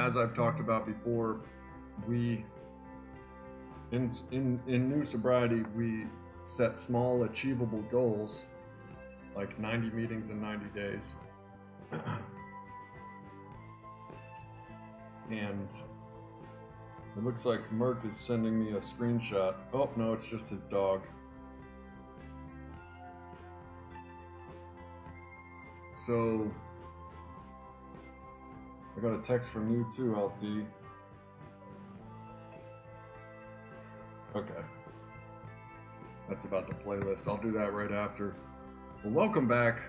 as I've talked about before, we in new sobriety, we set small achievable goals, like 90 meetings in 90 days. And it looks like Merc is sending me a screenshot. Oh, no, it's just his dog. So, I got a text from you too, LT. Okay. That's about the playlist. I'll do that right after. Well, welcome back.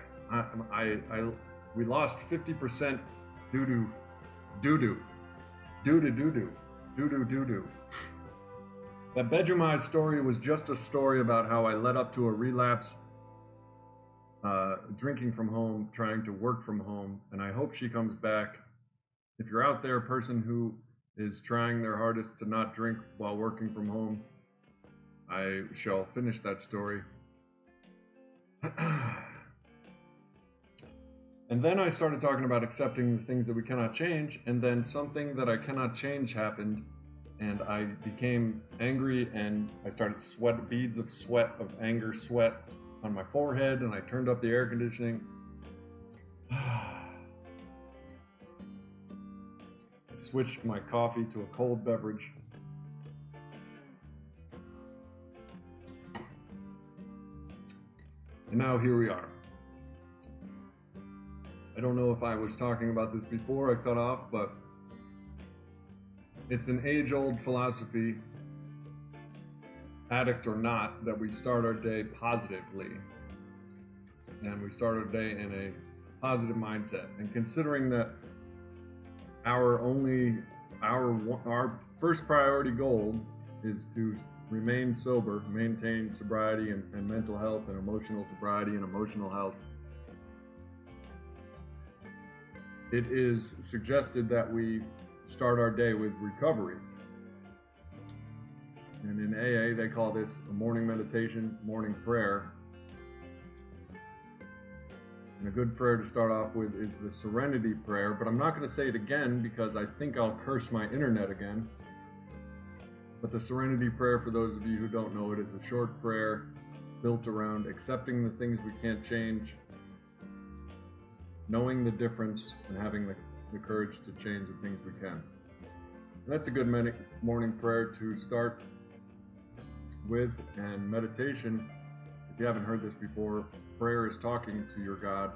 We lost 50% doo-doo. Doo-doo. Doo-doo doo-doo. Doo-doo doo-doo. That Benjamin's story was just a story about how I led up to a relapse, drinking from home, trying to work from home, and I hope she comes back. If you're out there, a person who is trying their hardest to not drink while working from home, I shall finish that story. And then I started talking about accepting the things that we cannot change, and then something that I cannot change happened, and I became angry, and I started beads of sweat, of anger sweat on my forehead, and I turned up the air conditioning. I switched my coffee to a cold beverage. And now here we are. I don't know if I was talking about this before I cut off, but it's an age-old philosophy, addict or not, that we start our day positively. And we start our day in a positive mindset. And considering that our first priority goal is to remain sober, maintain sobriety and mental health and emotional sobriety and emotional health, it is suggested that we start our day with recovery. And in AA, they call this a morning meditation, morning prayer. And a good prayer to start off with is the Serenity Prayer, but I'm not going to say it again because I think I'll curse my internet again. But the Serenity Prayer, for those of you who don't know it, is a short prayer built around accepting the things we can't change, knowing the difference, and having the courage to change the things we can. And that's a good morning prayer to start with. And meditation, if you haven't heard this before, prayer is talking to your God,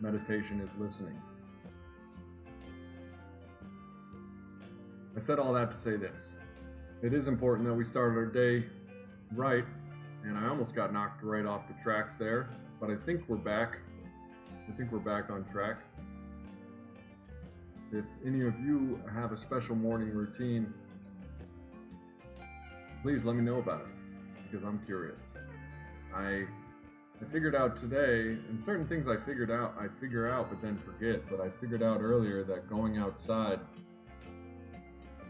meditation is listening. I said all that to say this. It is important that we start our day right, and I almost got knocked right off the tracks there, but I think we're back. I think we're back on track. If any of you have a special morning routine, please let me know about it, because I'm curious. I figured out today, and certain things I figure out but then forget, but I figured out earlier that going outside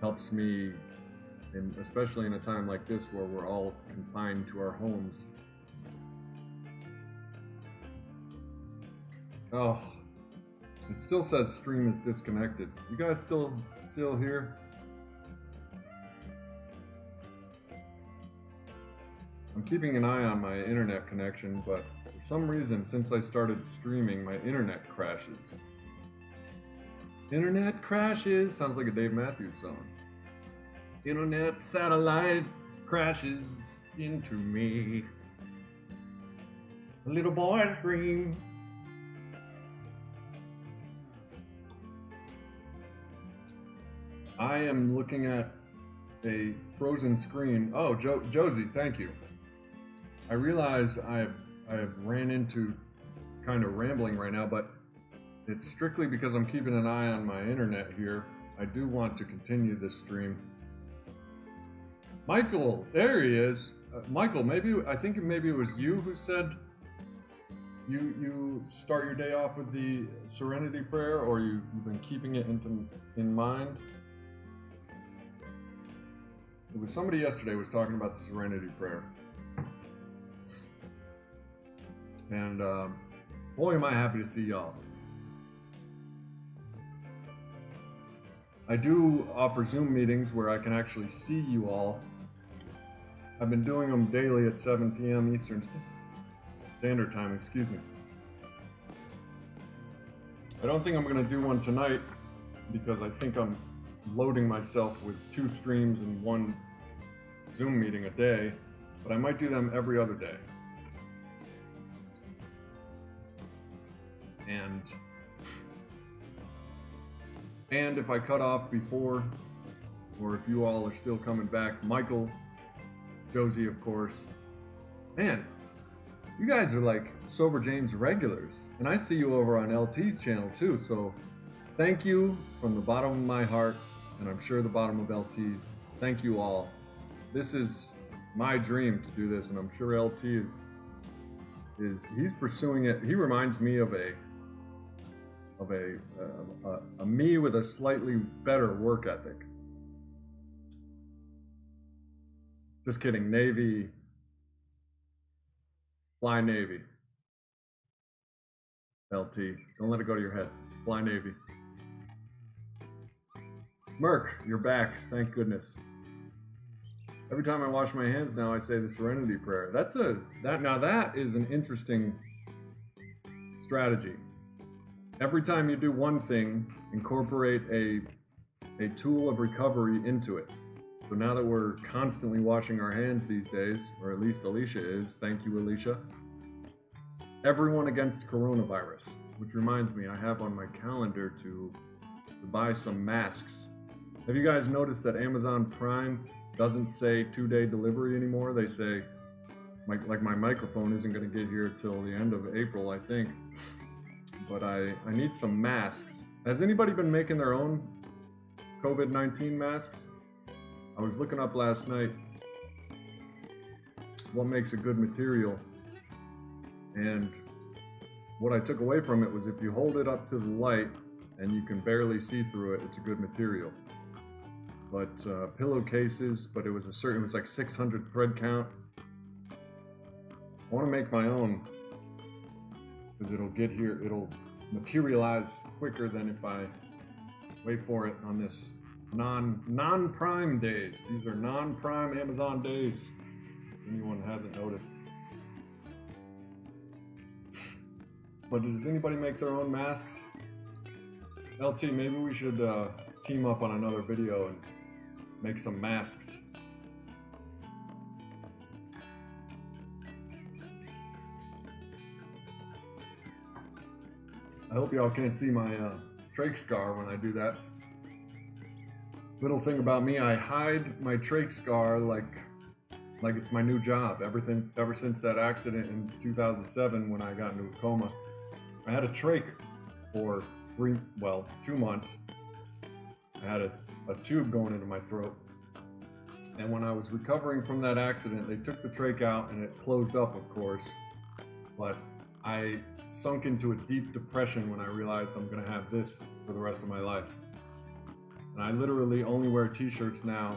helps me, especially in a time like this where we're all confined to our homes. Oh, it still says stream is disconnected. You guys still here? I'm keeping an eye on my internet connection, but for some reason, since I started streaming, my internet crashes. Internet crashes! Sounds like a Dave Matthews song. Internet satellite crashes into me. A little boy's dream. I am looking at a frozen screen. Oh, Josie, thank you. I realize I have ran into kind of rambling right now, but it's strictly because I'm keeping an eye on my internet here. I do want to continue this stream. Michael, there he is. Michael, I think maybe it was you who said you start your day off with the Serenity Prayer, or you've been keeping it in mind. It was somebody yesterday was talking about the Serenity Prayer. And boy, am I happy to see y'all. I do offer Zoom meetings where I can actually see you all. I've been doing them daily at 7 p.m. Eastern Standard Time, excuse me. I don't think I'm going to do one tonight because I think I'm loading myself with 2 streams and 1 Zoom meeting a day, but I might do them every other day. And if I cut off before, or if you all are still coming back, Michael, Josie, of course. Man, you guys are like Sober James regulars, and I see you over on LT's channel too, so thank you from the bottom of my heart, and I'm sure the bottom of LT's. Thank you all. This is my dream to do this, and I'm sure LT he's pursuing it. He reminds me of a me with a slightly better work ethic. Just kidding, Navy, fly Navy. LT, don't let it go to your head. Fly Navy. Merc, you're back, thank goodness. Every time I wash my hands now, I say the Serenity Prayer. Now that is an interesting strategy. Every time you do one thing, incorporate a tool of recovery into it. So now that we're constantly washing our hands these days, or at least Alicia is, thank you, Alicia. Everyone against coronavirus, which reminds me, I have on my calendar to buy some masks. Have you guys noticed that Amazon Prime doesn't say 2-day delivery anymore? They say, like my microphone isn't going to get here till the end of April, I think. But I need some masks. Has anybody been making their own COVID-19 masks? I was looking up last night what makes a good material, and what I took away from it was if you hold it up to the light and you can barely see through it, it's a good material. But pillowcases, but it was like 600 thread count. I want to make my own, because it'll materialize quicker than if I wait for it on this non-prime days. These are non-prime Amazon days, if anyone hasn't noticed. But does anybody make their own masks? LT, maybe we should team up on another video and make some masks. I hope y'all can't see my trach scar when I do that. Little thing about me, I hide my trach scar like it's my new job. Ever since that accident in 2007 when I got into a coma, I had a trach for 2 months. I had a tube going into my throat. And when I was recovering from that accident, they took the trach out and it closed up, of course. But I sunk into a deep depression when I realized I'm gonna have this for the rest of my life. And I literally only wear t-shirts now.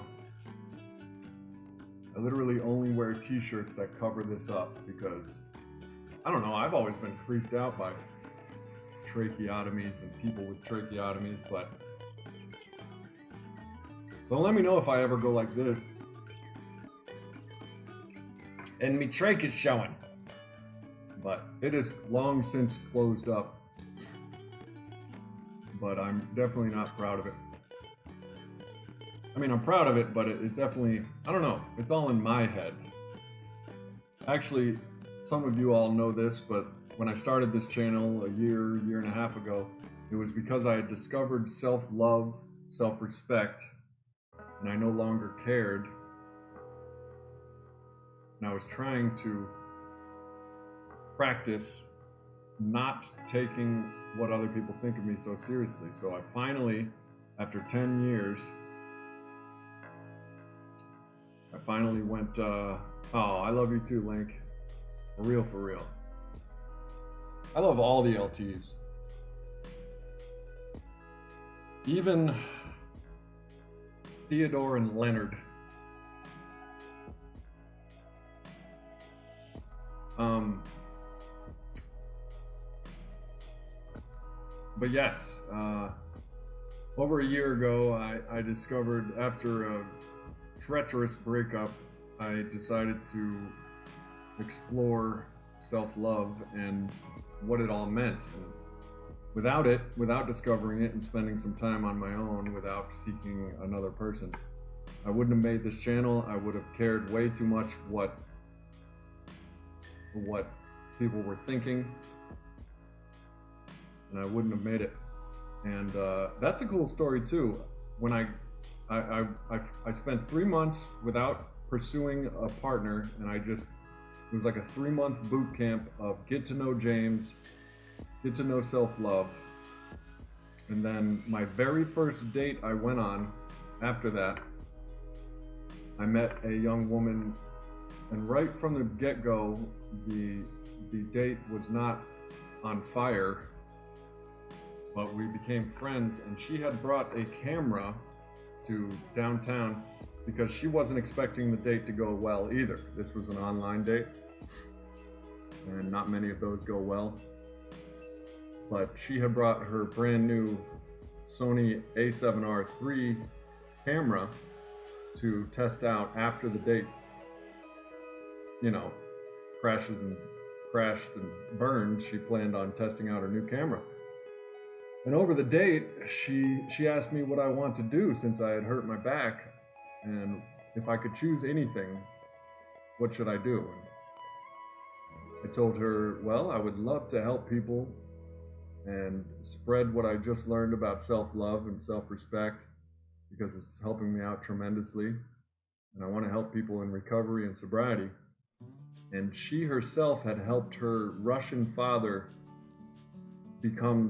I literally only wear t-shirts that cover this up because, I don't know, I've always been creeped out by tracheotomies and people with tracheotomies, but so let me know if I ever go like this. And me trach is showing. But it is long since closed up. But I'm definitely not proud of it. I mean, I'm proud of it, but it definitely, I don't know, it's all in my head. Actually, some of you all know this, but when I started this channel a year and a half ago, it was because I had discovered self-love, self-respect, and I no longer cared. And I was trying to practice not taking what other people think of me so seriously. So I finally, after 10 years, I finally went, oh, I love you too, Link. For real, for real. I love all the LTs. Even Theodore and Leonard. But yes, Over a year ago, I discovered, after a treacherous breakup, I decided to explore self-love and what it all meant. And without discovering it and spending some time on my own, without seeking another person, I wouldn't have made this channel. I would have cared way too much what people were thinking, and I wouldn't have made it. And that's a cool story too. When I spent 3 months without pursuing a partner, and it was like a 3-month boot camp of get to know James, get to know self-love. And then my very first date I went on after that, I met a young woman, and right from the get-go, the date was not on fire, but we became friends. And she had brought a camera to downtown because she wasn't expecting the date to go well either. This was an online date, and not many of those go well. But she had brought her brand new Sony A7R III camera to test out after the date, crashed and burned. She planned on testing out her new camera. And over the date, she asked me what I want to do since I had hurt my back, and if I could choose anything, what should I do? And I told her, well, I would love to help people and spread what I just learned about self-love and self-respect, because it's helping me out tremendously, and I want to help people in recovery and sobriety. And she herself had helped her Russian father become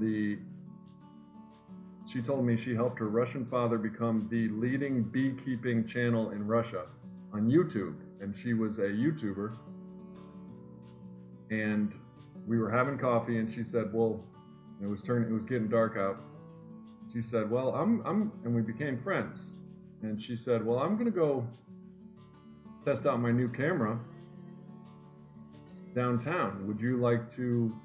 she told me she helped her Russian father become the leading beekeeping channel in Russia on YouTube. And she was a YouTuber. And we were having coffee, and she said, well, it was getting dark out. She said, well, and we became friends. And she said, well, I'm gonna go test out my new camera downtown. Would you like to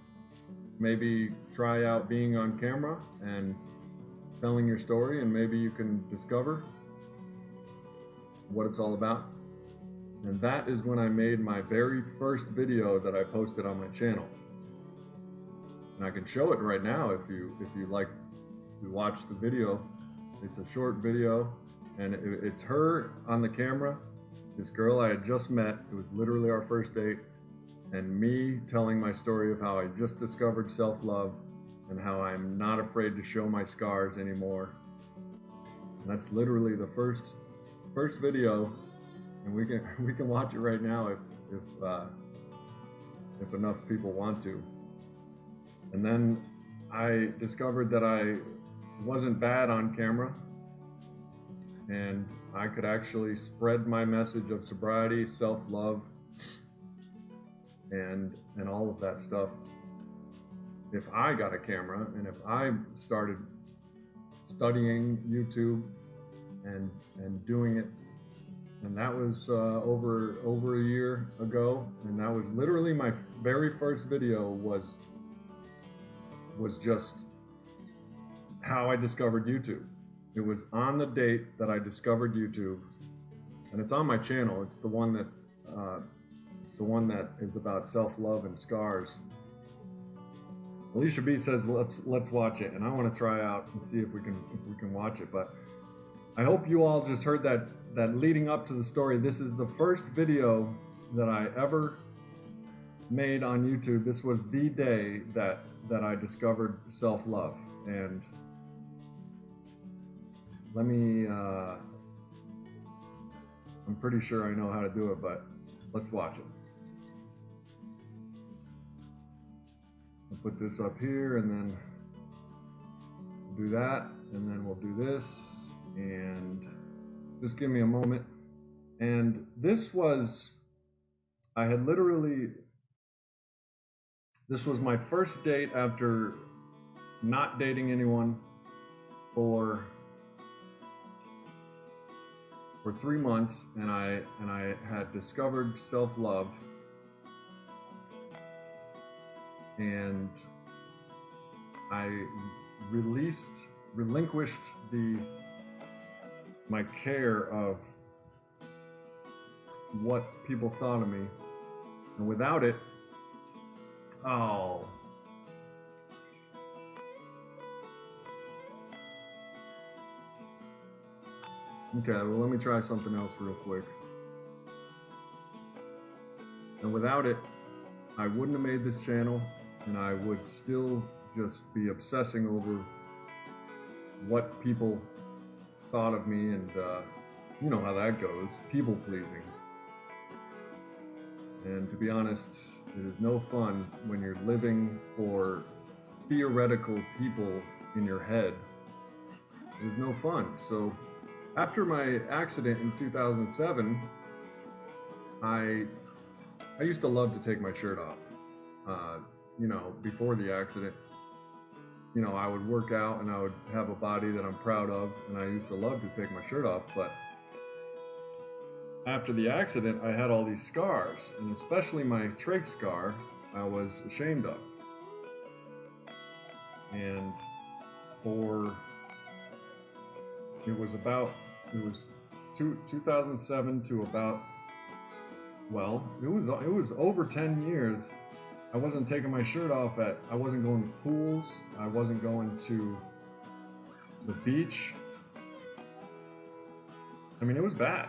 maybe try out being on camera and telling your story, and maybe you can discover what it's all about? And that is when I made my very first video that I posted on my channel. And I can show it right now if you like to watch the video. It's a short video, and it's her on the camera, this girl I had just met. It was literally our first date, and me telling my story of how I just discovered self-love and how I'm not afraid to show my scars anymore. And that's literally the first video, and we can watch it right now if enough people want to. And then I discovered that I wasn't bad on camera, and I could actually spread my message of sobriety, self-love, and all of that stuff if I got a camera, and if I started studying YouTube and doing it. And that was over a year ago, and that was literally my very first video was just how I discovered YouTube. It was on the date that I discovered YouTube, and it's on my channel. It's the one that is about self-love and scars. Alicia B says, let's watch it, and I want to try out and see if we can watch it. But I hope you all just heard that leading up to the story. This is the first video that I ever made on YouTube. This was the day that I discovered self-love. And let me, I'm pretty sure I know how to do it, but let's watch it. I'll put this up here, and then do that, and then we'll do this, and just give me a moment. And this was this was my first date after not dating anyone for 3 months, and I had discovered self-love, and I released relinquished my care of what people thought of me, and without it, oh. Okay, well, let me try something else real quick. And without it, I wouldn't have made this channel, and I would still just be obsessing over what people thought of me, and you know how that goes, people pleasing. And to be honest, it is no fun when you're living for theoretical people in your head. It is no fun. So after my accident in 2007, I used to love to take my shirt off. You know, before the accident, you know, I would work out and I would have a body that I'm proud of, and I used to love to take my shirt off. But after the accident, I had all these scars, and especially my trach scar, I was ashamed of. And it was 2007 to about, well, it was over 10 years. I wasn't taking my shirt off I wasn't going to pools, I wasn't going to the beach. I mean, it was bad.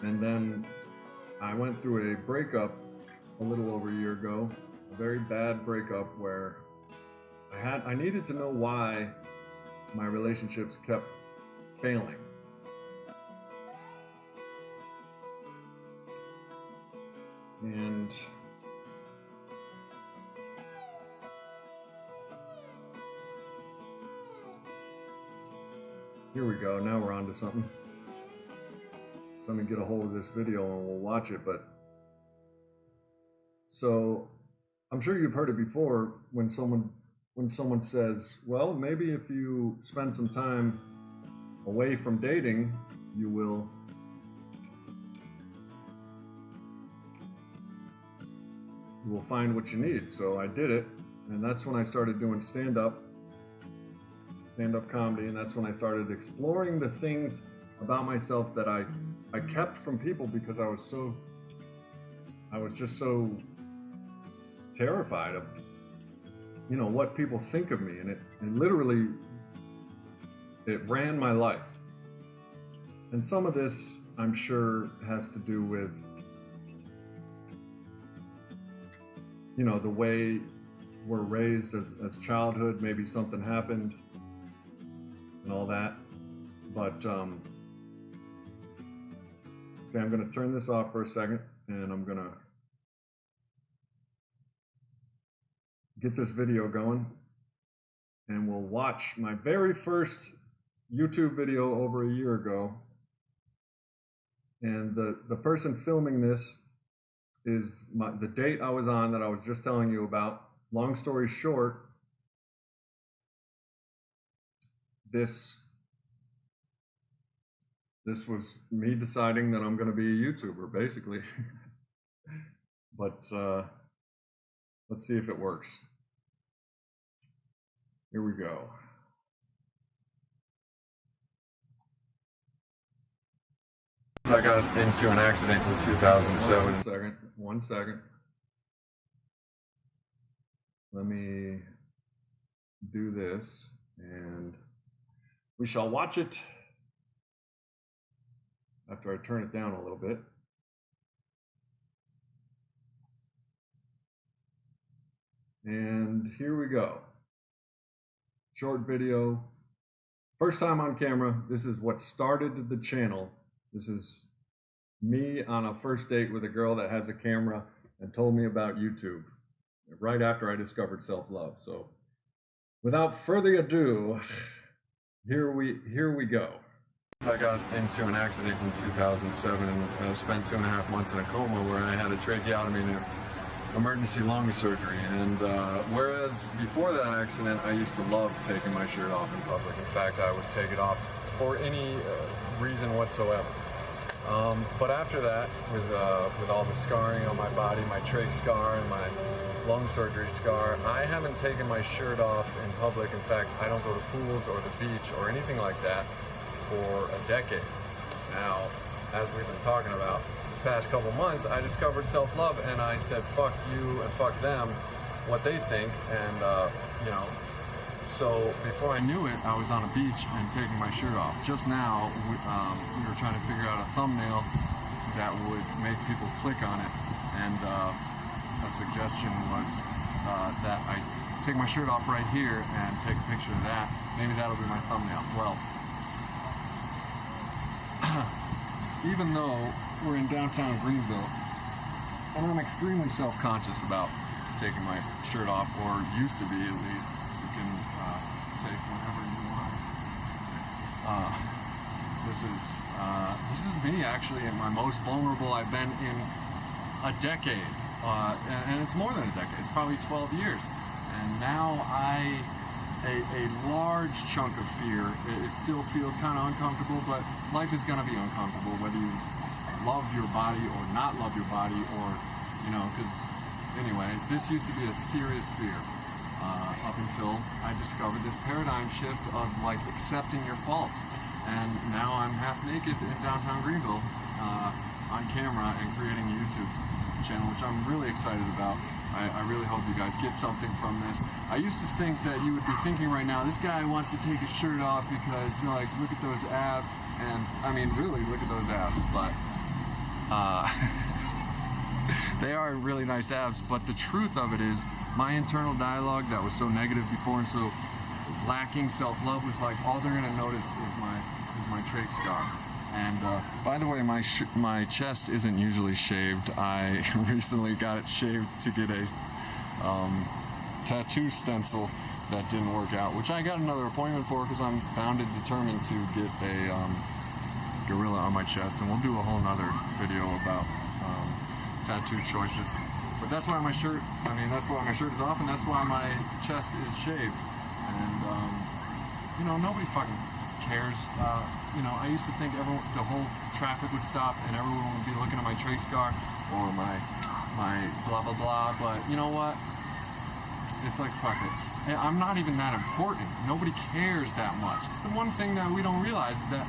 And then I went through a breakup a little over a year ago, a very bad breakup where I needed to know why my relationships kept failing. And here we go, now we're on to something. So let me get a hold of this video and we'll watch it. But so I'm sure you've heard it before when someone says, well, maybe if you spend some time away from dating, you will find what you need. So I did it, and that's when I started doing stand-up comedy, and that's when I started exploring the things about myself that I kept from people because I was just so terrified of, you know, what people think of me, and it literally ran my life. And some of this, I'm sure, has to do with, you know, the way we're raised as childhood. Maybe something happened and all that. But okay, I'm gonna turn this off for a second, and I'm gonna get this video going, and we'll watch my very first YouTube video over a year ago. And the person filming this is the date I was on that I was just telling you about. Long story short, this was me deciding that I'm going to be a YouTuber, basically. But let's see if it works. Here we go. I got into an accident in 2007. One second. Let me do this, and we shall watch it after I turn it down a little bit. And here we go. Short video. First time on camera. This is what started the channel. This is me on a first date with a girl that has a camera and told me about YouTube right after I discovered self-love. So without further ado, here we go. I got into an accident in 2007 and spent 2.5 months in a coma where I had a tracheotomy and emergency lung surgery. And whereas before that accident, I used to love taking my shirt off in public. In fact, I would take it off for any reason whatsoever. But after that, with all the scarring on my body, my trach scar and my lung surgery scar, I haven't taken my shirt off in public. In fact, I don't go to pools or the beach or anything like that for a decade. Now, as we've been talking about, this past couple months, I discovered self-love, and I said, fuck you and fuck them, what they think, and, you know, so before I knew it, I was on a beach and taking my shirt off. Just now, we were trying to figure out a thumbnail that would make people click on it, and a suggestion was that I take my shirt off right here and take a picture of that. Maybe that'll be my thumbnail. Well, even though we're in downtown Greenville, and I'm extremely self-conscious about taking my shirt off, or used to be at least. You can take whatever you want. This is me actually in my most vulnerable I've been in a decade, and it's more than a decade. It's probably 12 years, and now a large chunk of fear. It still feels kind of uncomfortable, but life is going to be uncomfortable whether you love your body or not love your body, or, you know, because anyway, this used to be a serious fear up until I discovered this paradigm shift of like accepting your faults, and now I'm half naked in downtown Greenville on camera and creating a YouTube channel, which I'm really excited about. I really hope you guys get something from this. I used to think that you would be thinking right now, this guy wants to take his shirt off because, you know, like, look at those abs, and I mean, really, look at those abs, but they are really nice abs. But the truth of it is, my internal dialogue that was so negative before and so lacking self-love was like, all they're gonna notice is my trach scar. And by the way, my chest isn't usually shaved. I recently got it shaved to get a tattoo stencil that didn't work out, which I got another appointment for because I'm bound and determined to get a gorilla on my chest, and we'll do a whole nother video about tattoo choices. But that's why my shirt is off, and that's why my chest is shaved. And you know, nobody fucking cares. You know, I used to think the whole traffic would stop and everyone would be looking at my trach scar or my blah blah blah. But you know what? It's like, fuck it. I'm not even that important. Nobody cares that much. It's the one thing that we don't realize, is that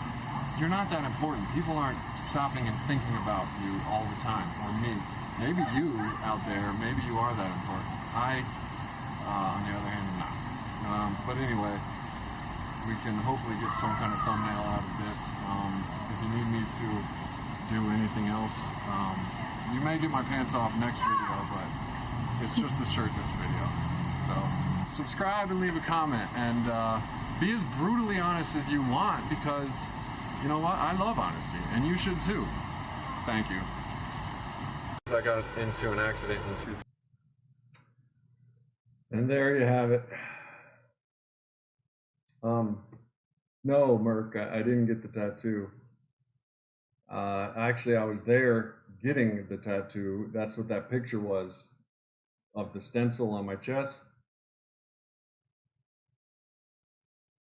you're not that important. People aren't stopping and thinking about you all the time, or me. Maybe you out there, maybe you are that important. On the other hand, not. But anyway, we can hopefully get some kind of thumbnail out of this. If you need me to do anything else, you may get my pants off next video, but it's just the shirt this video. So subscribe and leave a comment, and be as brutally honest as you want, because you know what? I love honesty, and you should too. Thank you. I got into an accident and there you have it. No, Merc, I didn't get the tattoo. Actually, I was there getting the tattoo. That's what that picture was, of the stencil on my chest.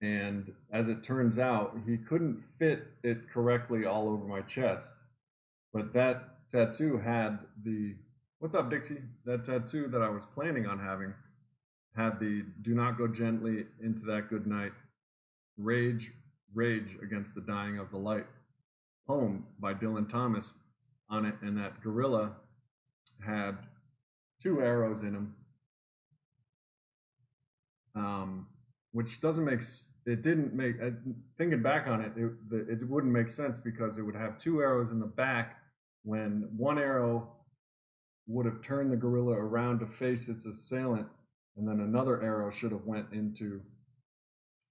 And as it turns out, he couldn't fit it correctly all over my chest. But that tattoo had the, what's up, Dixie? That tattoo that I was planning on having had the "Do not go gently into that good night. Rage against the dying of the light" poem by Dylan Thomas on it, and that gorilla had 2 arrows in him, which doesn't make, it didn't make, thinking back on it, it wouldn't make sense, because it would have 2 arrows in the back when one arrow would have turned the gorilla around to face its assailant, and then another arrow should have went into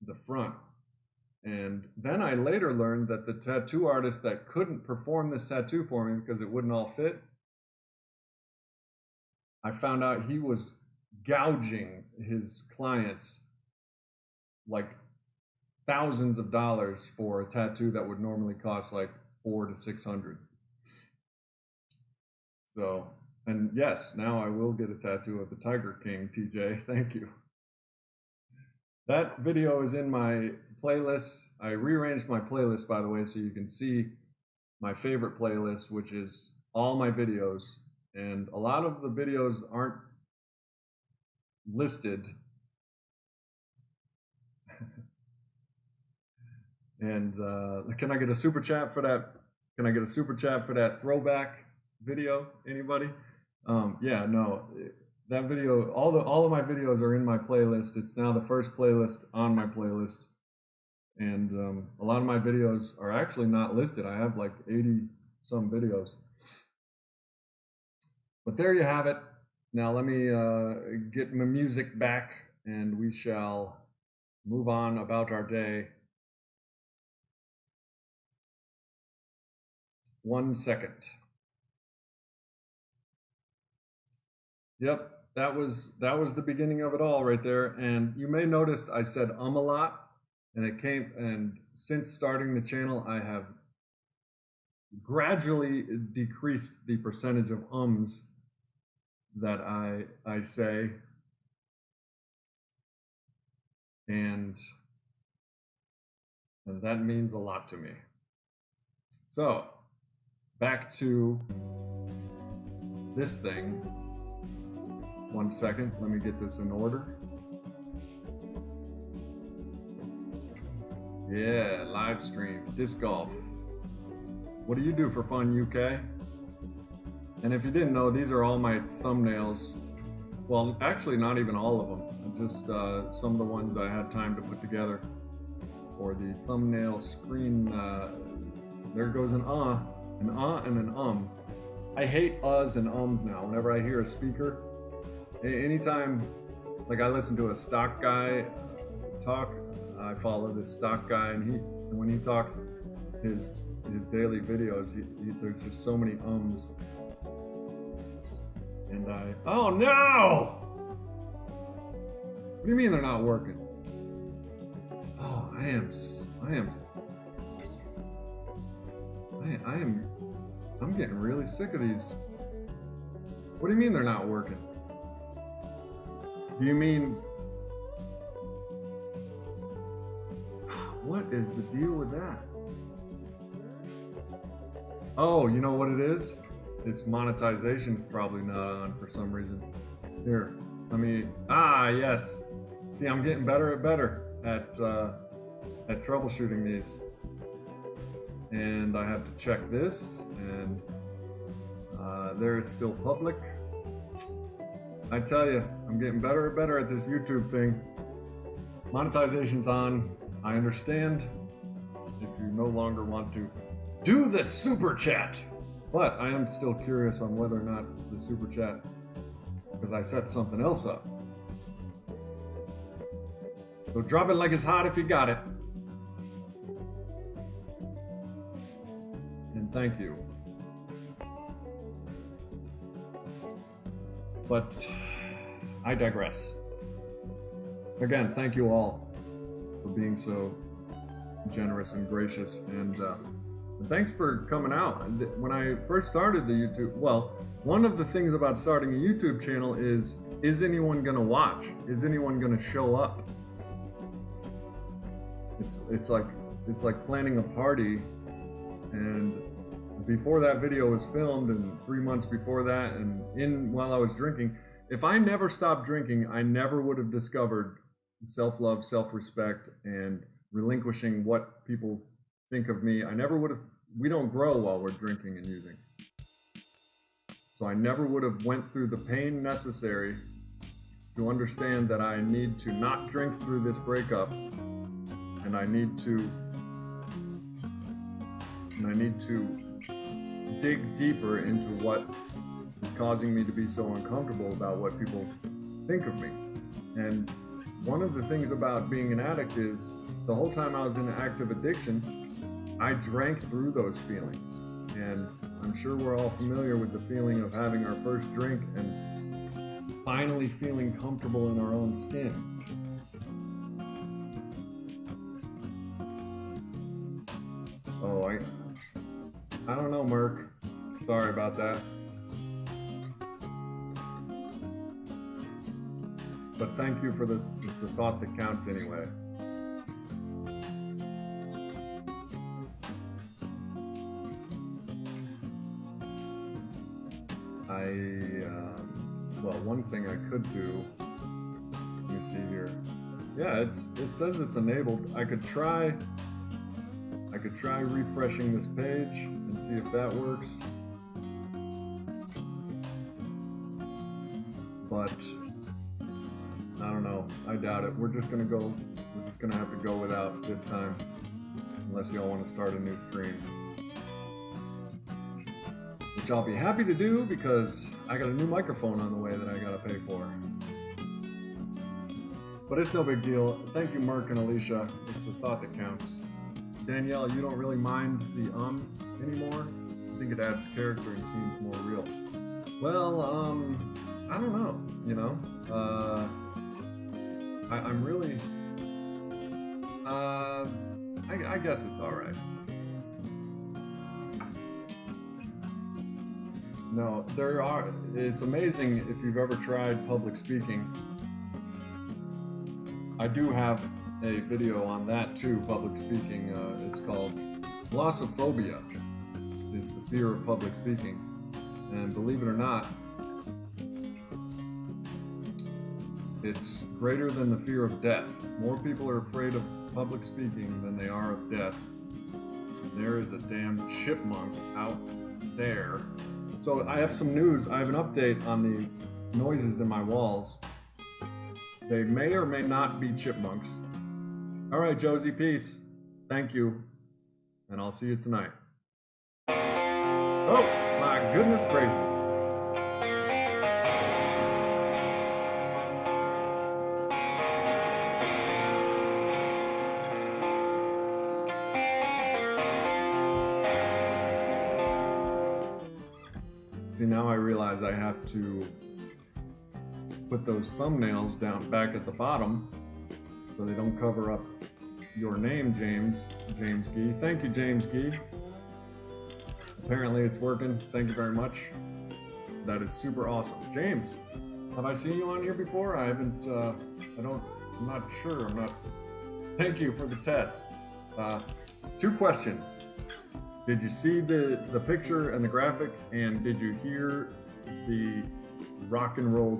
the front. And then I later learned that the tattoo artist that couldn't perform this tattoo for me because it wouldn't all fit, I found out he was gouging his clients like thousands of dollars for a tattoo that would normally cost like $400 to $600. So, and yes, now I will get a tattoo of the Tiger King, TJ. Thank you. That video is in my playlist. I rearranged my playlist, by the way, so you can see my favorite playlist, which is all my videos. And a lot of the videos aren't listed. And can I get a super chat for that? Can I get a super chat for that throwback video? Anybody? Yeah, no, that video, all of my videos are in my playlist. It's now the first playlist on my playlist. And a lot of my videos are actually not listed. I have like 80 some videos. But there you have it. Now let me get my music back and we shall move on about our day. 1 second. Yep, that was the beginning of it all right there. And you may notice I said a lot, and since starting the channel I have gradually decreased the percentage of ums that I say, and that means a lot to me. So back to this thing. 1 second, let me get this in order. Yeah, live stream, disc golf. What do you do for fun, UK? And if you didn't know, these are all my thumbnails. Well, actually not even all of them, just some of the ones I had time to put together for the thumbnail screen. There goes an and an I hate uhs and ums now. Whenever I hear a speaker, anytime, like I listen to a stock guy talk, I follow this stock guy, and when he talks his daily videos, there's just so many ums. And oh no! What do you mean they're not working? Oh, I'm getting really sick of these. What do you mean they're not working? Do you mean, what is the deal with that? Oh, you know what it is? Its monetization's probably not on for some reason. Here, let me, yes. See, I'm getting better at troubleshooting these. And I have to check this, and there it's still public. I tell you, I'm getting better and better at this YouTube thing. Monetization's on, I understand. If you no longer want to do the super chat. But I am still curious on whether or not the super chat, because I set something else up. So drop it like it's hot if you got it. And thank you. But I digress. Again, thank you all for being so generous and gracious, and thanks for coming out. When I first started the YouTube, well, one of the things about starting a YouTube channel is anyone gonna watch? Is anyone gonna show up? It's like planning a party, and before that video was filmed, and 3 months before that, and while I was drinking, if I never stopped drinking, I never would have discovered self-love, self-respect, and relinquishing what people think of me. I never would have. We don't grow while we're drinking and using. So I never would have went through the pain necessary to understand that I need to not drink through this breakup, and I need to dig deeper into what is causing me to be so uncomfortable about what people think of me. And one of the things about being an addict is the whole time I was in active addiction, I drank through those feelings. And I'm sure we're all familiar with the feeling of having our first drink and finally feeling comfortable in our own skin. Oh, I don't know, Merc. Sorry about that. But thank you for it's the thought that counts anyway. well, one thing I could do, let me see here. Yeah, it says it's enabled. I could try refreshing this page and see if that works. But I don't know. I doubt it. We're just gonna have to go without this time, unless y'all want to start a new stream, which I'll be happy to do because I got a new microphone on the way that I gotta pay for. But it's no big deal. Thank you, Mark and Alicia. It's the thought that counts. Danielle, you don't really mind the anymore? I think it adds character and seems more real. Well, I don't know, you know? I'm really... I guess it's alright. No, it's amazing if you've ever tried public speaking. I do have a video on that too, public speaking. It's called Glossophobia, is the fear of public speaking. And believe it or not, it's greater than the fear of death. More people are afraid of public speaking than they are of death. There is a damn chipmunk out there. So I have some news. I have an update on the noises in my walls. They may or may not be chipmunks. All right, Josie, peace. Thank you. And I'll see you tonight. Oh, my goodness gracious. See, now I realize I have to put those thumbnails down back at the bottom so they don't cover up your name, James Gee. Thank you, James Gee. Apparently it's working. Thank you very much. That is super awesome. James, have I seen you on here before? I haven't, I'm not sure. Thank you for the test. 2 questions. Did you see the picture and the graphic, and did you hear the rock and roll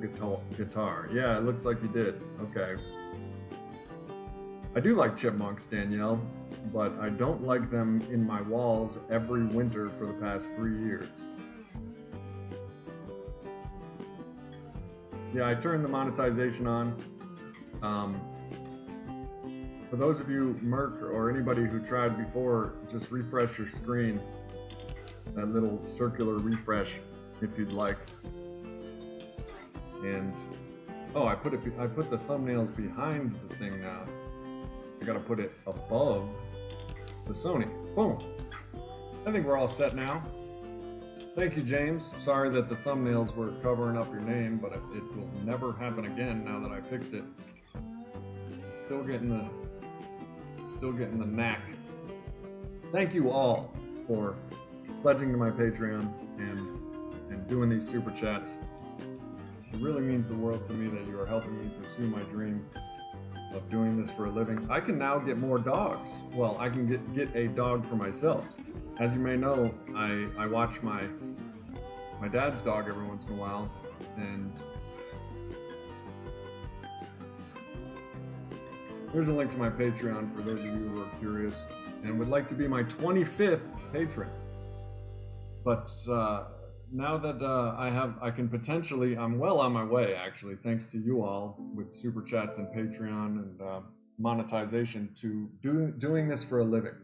guitar? Yeah, it looks like you did. Okay. I do like chipmunks, Danielle, but I don't like them in my walls every winter for the past 3 years. Yeah, I turned the monetization on. For those of you, Merc, or anybody who tried before, just refresh your screen. That little circular refresh, if you'd like. And oh, I put the thumbnails behind the thing now. I gotta put it above the Sony. Boom. I think we're all set now. Thank you, James. Sorry that the thumbnails were covering up your name, but it will never happen again now that I fixed it. Still getting the knack. Thank you all for pledging to my Patreon and doing these super chats. It really means the world to me that you are helping me pursue my dream of doing this for a living. I can now get more dogs. Well, I can get a dog for myself. As you may know, I watch my dad's dog every once in a while, and here's a link to my Patreon for those of you who are curious and would like to be my 25th patron. But now that I'm well on my way, actually, thanks to you all with super chats and Patreon and monetization, to doing this for a living.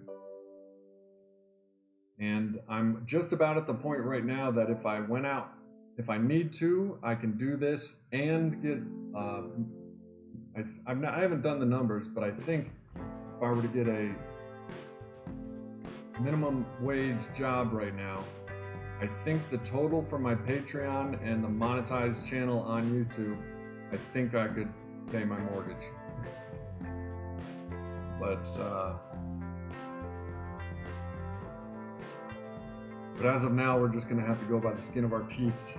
And I'm just about at the point right now that if I went out, if I need to, I can do this and get, I haven't done the numbers, but I think if I were to get a minimum wage job right now, I think the total for my Patreon and the monetized channel on YouTube, I think I could pay my mortgage. But as of now, we're just gonna have to go by the skin of our teeth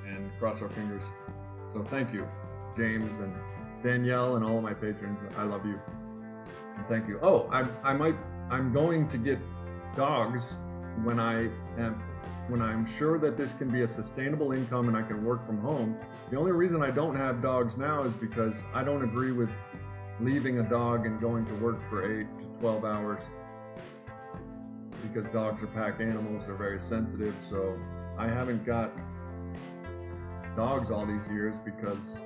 and cross our fingers. So thank you, James and Danielle and all of my patrons. I love you. And thank you. Oh, I'm going to get dogs when I am when I'm sure that this can be a sustainable income and I can work from home. The only reason I don't have dogs now is because I don't agree with leaving a dog and going to work for 8 to 12 hours, because dogs are pack animals, they're very sensitive. So I haven't got dogs all these years because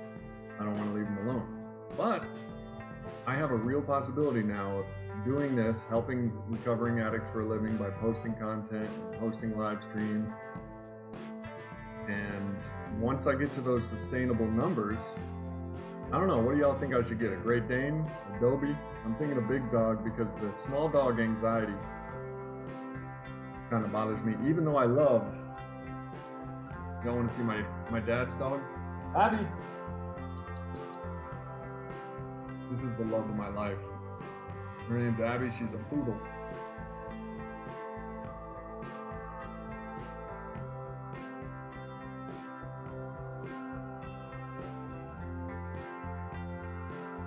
I don't want to leave them alone. But I have a real possibility now of doing this, helping recovering addicts for a living by posting content, hosting live streams. And once I get to those sustainable numbers, I don't know, what do y'all think I should get? A Great Dane? A Dobie? I'm thinking a big dog, because the small dog anxiety kind of bothers me, even though I love... Y'all want to see my dad's dog? Abby! This is the love of my life. Her name's Abby, she's a poodle.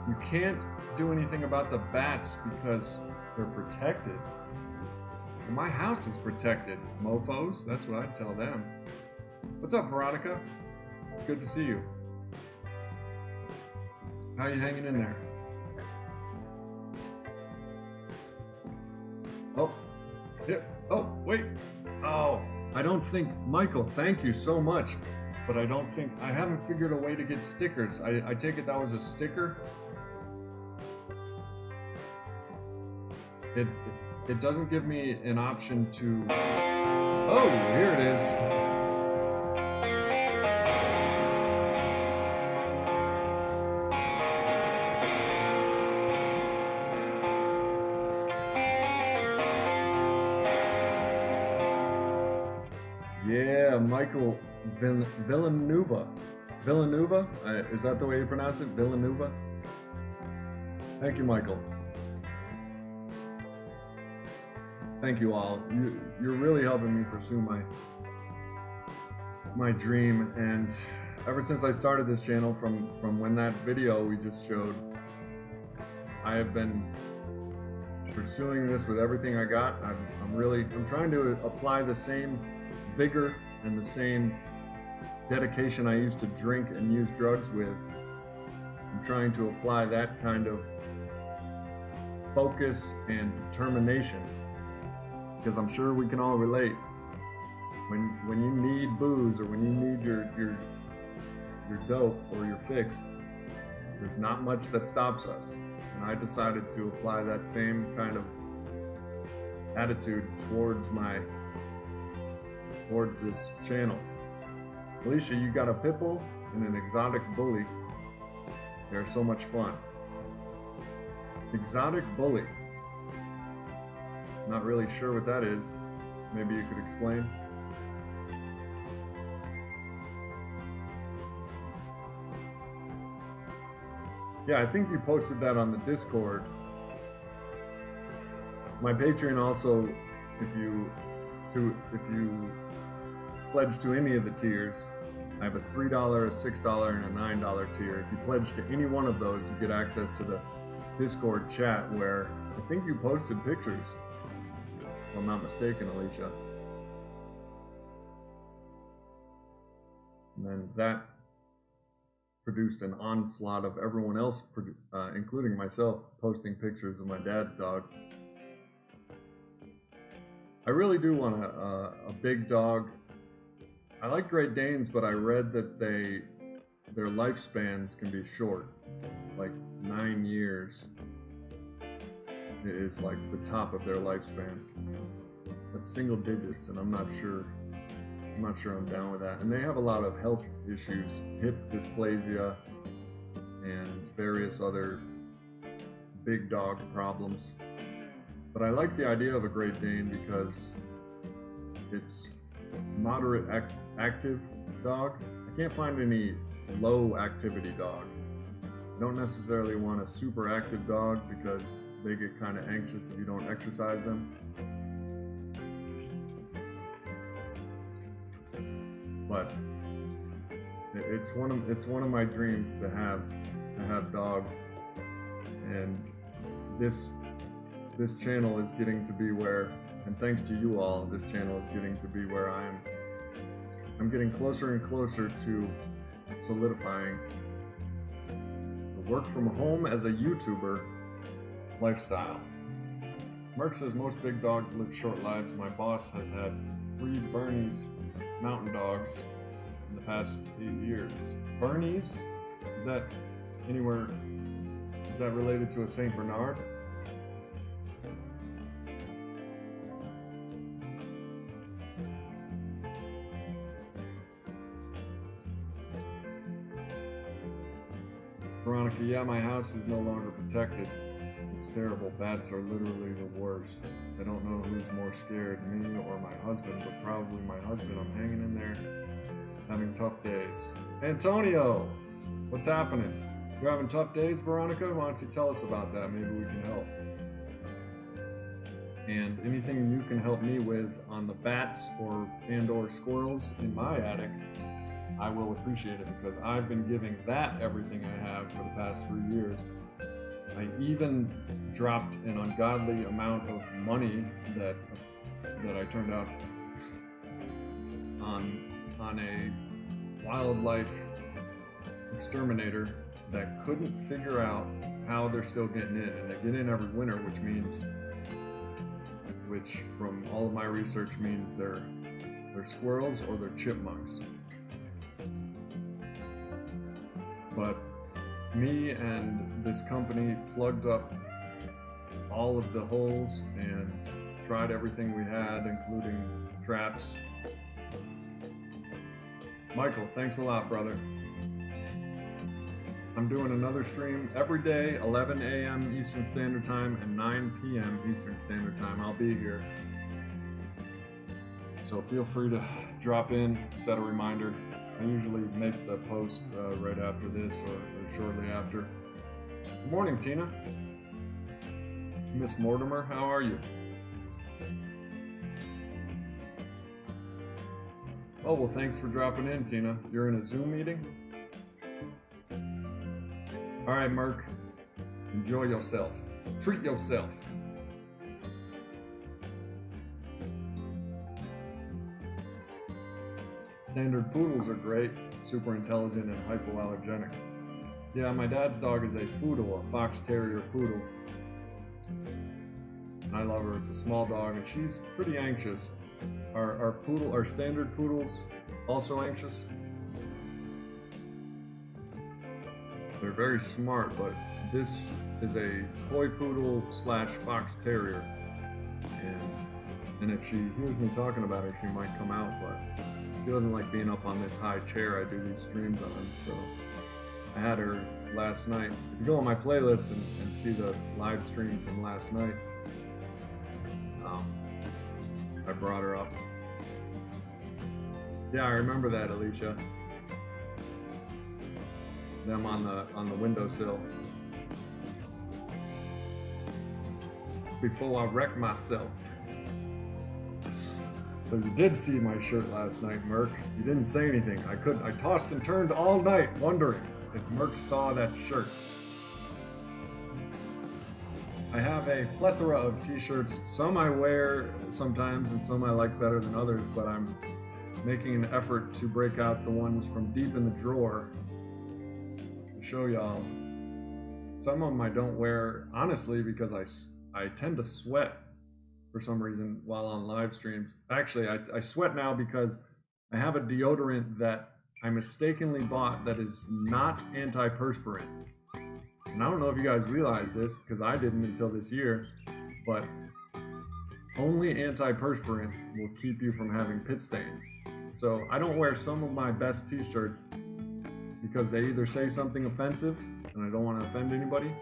You can't do anything about the bats because they're protected. Well, my house is protected, mofos. That's what I'd tell them. What's up, Veronica? It's good to see you. How you hanging in there? Oh, yeah. Oh, wait. Oh, I don't think, Michael, thank you so much. But I don't think, I haven't figured a way to get stickers. I take it that was a sticker. It doesn't give me an option to... Oh, here it is. Yeah, Michael Villanueva. Villanueva? Is that the way you pronounce it? Villanueva? Thank you, Michael. Thank you all. You're really helping me pursue my dream. And ever since I started this channel, from when that video we just showed, I have been pursuing this with everything I got. I'm trying to apply the same vigor and the same dedication I used to drink and use drugs with. I'm trying to apply that kind of focus and determination, because I'm sure we can all relate. When you need booze, or when you need your dope or your fix, there's not much that stops us. And I decided to apply that same kind of attitude towards this channel. Alicia, you got a pit bull and an exotic bully. They're so much fun. Exotic bully. Not really sure what that is. Maybe you could explain. Yeah, I think you posted that on the Discord. My Patreon also, if you pledge to any of the tiers, I have a $3, a $6, and a $9 tier. If you pledge to any one of those, you get access to the Discord chat, where I think you posted pictures, if I'm not mistaken, Alicia. And then that produced an onslaught of everyone else, including myself, posting pictures of my dad's dog. I really do want a big dog. I like Great Danes, but I read that their lifespans can be short, like 9 years is like the top of their lifespan. That's single digits, and I'm not sure I'm down with that. And they have a lot of health issues, hip dysplasia and various other big dog problems. But I like the idea of a Great Dane because it's moderate active dog. I can't find any low activity dogs. I don't necessarily want a super active dog because they get kind of anxious if you don't exercise them. But it's one of my dreams to have dogs, and this channel is getting to be where And thanks to you all, this channel is getting to be where I'm getting closer and closer to solidifying the work from home as a YouTuber lifestyle. Merck says most big dogs live short lives. My boss has had 3 Bernese mountain dogs in the past 8 years. Bernese? Is that related to a Saint Bernard? Veronica, yeah, my house is no longer protected. It's terrible. Bats are literally the worst. I don't know who's more scared, me or my husband, but probably my husband. I'm hanging in there, having tough days. Antonio, what's happening? You're having tough days, Veronica? Why don't you tell us about that? Maybe we can help. And anything you can help me with on the bats or squirrels in my attic, I will appreciate it, because I've been giving that everything I have for the past 3 years. I even dropped an ungodly amount of money that I turned out on a wildlife exterminator that couldn't figure out how they're still getting in, and they get in every winter, which from all of my research means they're squirrels or they're chipmunks. But me and this company plugged up all of the holes and tried everything we had, including traps. Michael, thanks a lot, brother. I'm doing another stream every day, 11 a.m. Eastern Standard Time and 9 p.m. Eastern Standard Time. I'll be here. So feel free to drop in, set a reminder. I usually make the post right after this or shortly after. Good morning, Tina. Miss Mortimer, how are you? Oh, well, thanks for dropping in, Tina. You're in a Zoom meeting? All right, Merc. Enjoy yourself. Treat yourself. Standard poodles are great, super intelligent and hypoallergenic. Yeah, my dad's dog is a Foodle, a fox terrier poodle. And I love her. It's a small dog and she's pretty anxious. Are standard poodles also anxious? They're very smart, but this is a toy poodle / fox terrier. And if she hears me talking about her, she might come out, but she doesn't like being up on this high chair I do these streams on, so I had her last night. If you go on my playlist and see the live stream from last night, I brought her up. Yeah, I remember that, Alicia. Them on the windowsill. Before I wreck myself. So you did see my shirt last night, Merc. You didn't say anything. I tossed and turned all night wondering if Merc saw that shirt. I have a plethora of t-shirts. Some I wear sometimes and some I like better than others, but I'm making an effort to break out the ones from deep in the drawer to show y'all. Some of them I don't wear, honestly, because I tend to sweat for some reason while on live streams. Actually, I sweat now because I have a deodorant that I mistakenly bought that is not antiperspirant. And I don't know if you guys realize this, because I didn't until this year, but only antiperspirant will keep you from having pit stains. So I don't wear some of my best t-shirts because they either say something offensive, and I don't want to offend anybody,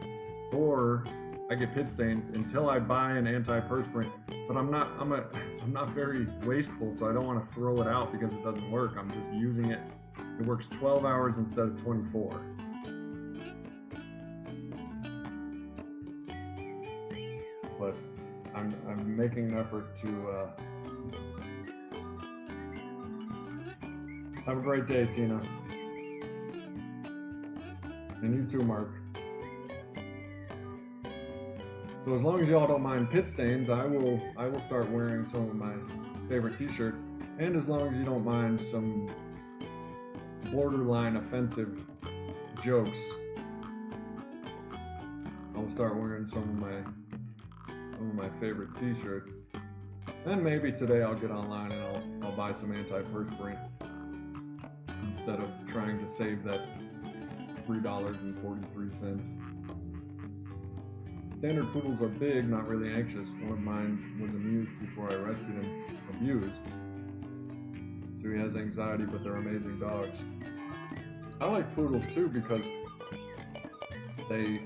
or I get pit stains until I buy an antiperspirant. But I'm not very wasteful, so I don't want to throw it out because it doesn't work. I'm just using it. It works 12 hours instead of 24. But I'm making an effort to have a great day, Tina. And you too, Mark. So as long as y'all don't mind pit stains, I will start wearing some of my favorite t-shirts, and as long as you don't mind some borderline offensive jokes, I'll start wearing some of my favorite t-shirts. And maybe today I'll get online and I'll buy some antiperspirant instead of trying to save that $3.43. Standard poodles are big, not really anxious. One of mine was amused before I arrested him. Abused. So he has anxiety, but they're amazing dogs. I like poodles too because they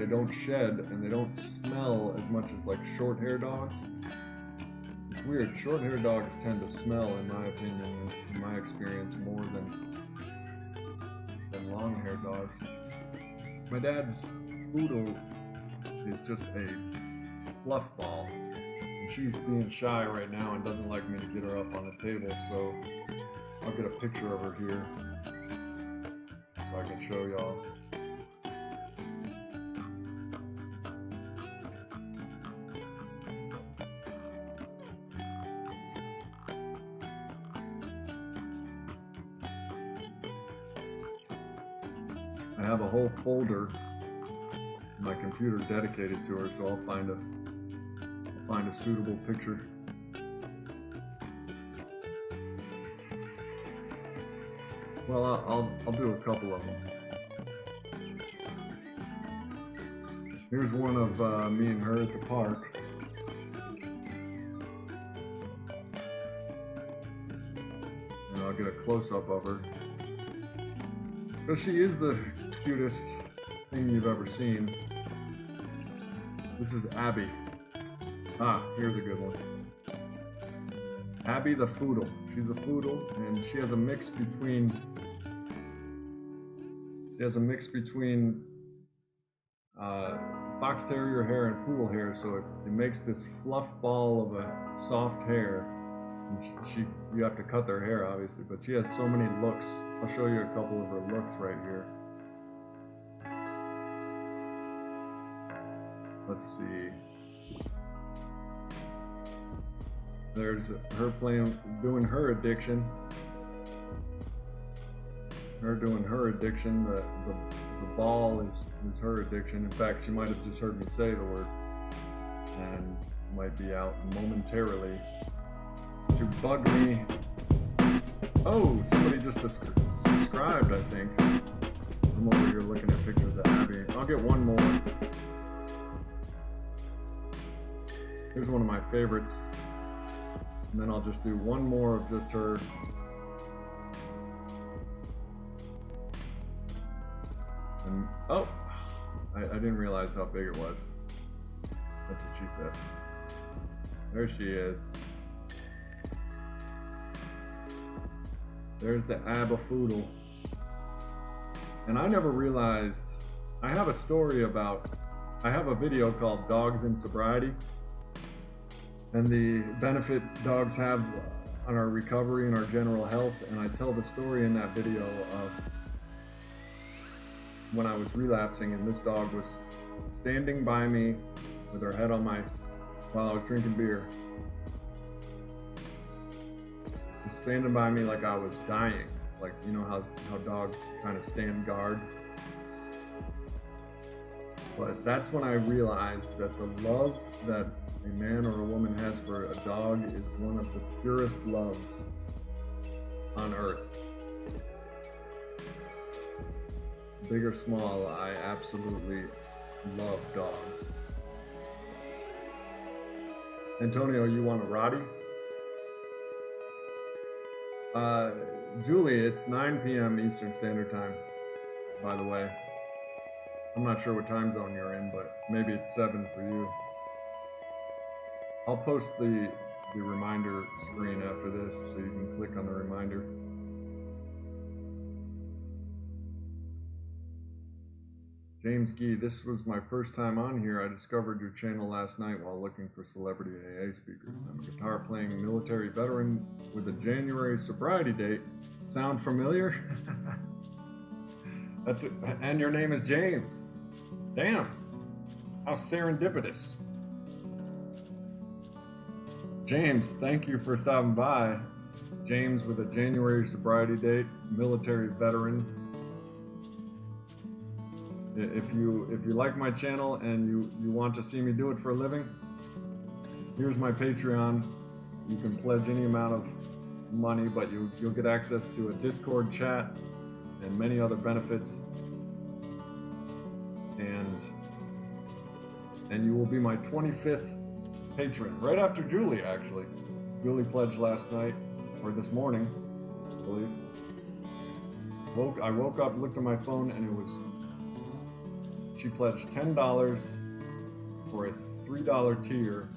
don't shed and they don't smell as much as like short-haired dogs. It's weird. Short-haired dogs tend to smell, in my opinion, and in my experience, more than long-haired dogs. My dad's poodle is just a fluff ball, and she's being shy right now and doesn't like me to get her up on the table, so I'll get a picture of her here so I can show y'all. I have a whole folder in my computer dedicated to her, so I'll find a suitable picture. Well, I'll do a couple of them. Here's one of me and her at the park. And I'll get a close-up of her. But she is the cutest thing you've ever seen. This is Abby. Here's a good one. Abby the Foodle. She's a Foodle, and she has a mix between Fox Terrier hair and Poodle hair, so it makes this fluff ball of a soft hair. And you have to cut their hair, obviously, but she has so many looks. I'll show you a couple of her looks right here. Let's see. There's her doing her addiction. Her doing her addiction. The ball is her addiction. In fact, she might have just heard me say the word and might be out momentarily to bug me. Oh, somebody just subscribed, I think. I'm over here looking at pictures of Abby. I'll get one more. Here's one of my favorites. And then I'll just do one more of just her. And, oh, I didn't realize how big it was. That's what she said. There she is. There's the Abafoodle. And I never realized, I have a video called Dogs in Sobriety, and the benefit dogs have on our recovery and our general health, and I tell the story in that video of when I was relapsing, and this dog was standing by me with her head on while I was drinking beer. Just standing by me like I was dying. Like, you know how dogs kind of stand guard. But that's when I realized that the love that a man or a woman has for a dog is one of the purest loves on earth. Big or small, I absolutely love dogs. Antonio, you want a Roddy? Julie, it's 9 p.m. Eastern Standard Time, by the way. I'm not sure what time zone you're in, but maybe it's 7 for you. I'll post the reminder screen after this so you can click on the reminder. James Gee, this was my first time on here. I discovered your channel last night while looking for celebrity AA speakers. I'm a guitar playing military veteran with a January sobriety date. Sound familiar? That's it. And your name is James. Damn. How serendipitous. James, thank you for stopping by. James with a January sobriety date, military veteran. If you like my channel and you want to see me do it for a living, here's my Patreon. You can pledge any amount of money, but you'll get access to a Discord chat and many other benefits. And you will be my 25th patron, right after Julie, actually. Julie pledged last night, or this morning, I believe. I woke up, looked at my phone, and she pledged $10 for a $3 tier.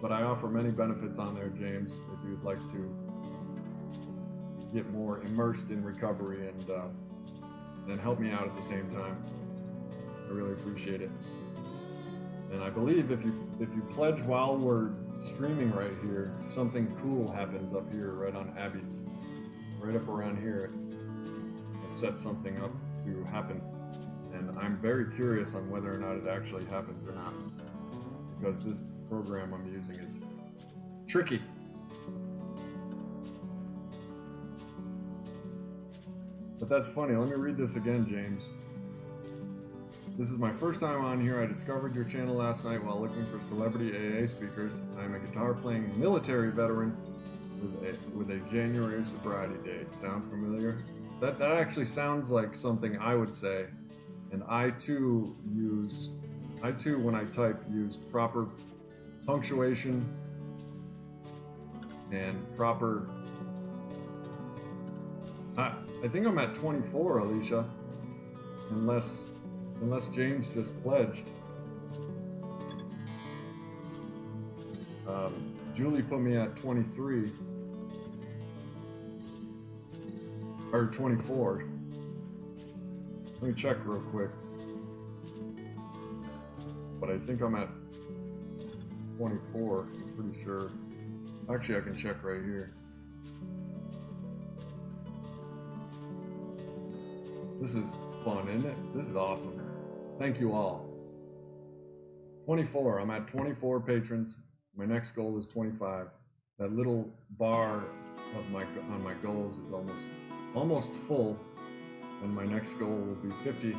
But I offer many benefits on there, James, if you'd like to get more immersed in recovery and help me out at the same time. I really appreciate it. And I believe if you pledge while we're streaming right here, something cool happens up here, right on Abby's, right up around here. It sets something up to happen. And I'm very curious on whether or not it actually happens or not, because this program I'm using is tricky. But that's funny. Let me read this again, James. This is my first time on here. I discovered your channel last night while looking for celebrity AA speakers. I'm a guitar-playing military veteran with a January sobriety date. Sound familiar? That actually sounds like something I would say. And I too, when I type, use proper punctuation and proper... I think I'm at 24, Alicia, unless James just pledged. Julie put me at 23, or 24. Let me check real quick. But I think I'm at 24, I'm pretty sure. Actually, I can check right here. This is fun, isn't it? This is awesome. Thank you all. 24, I'm at 24 patrons. My next goal is 25. That little bar on my goals is almost full, and my next goal will be 50.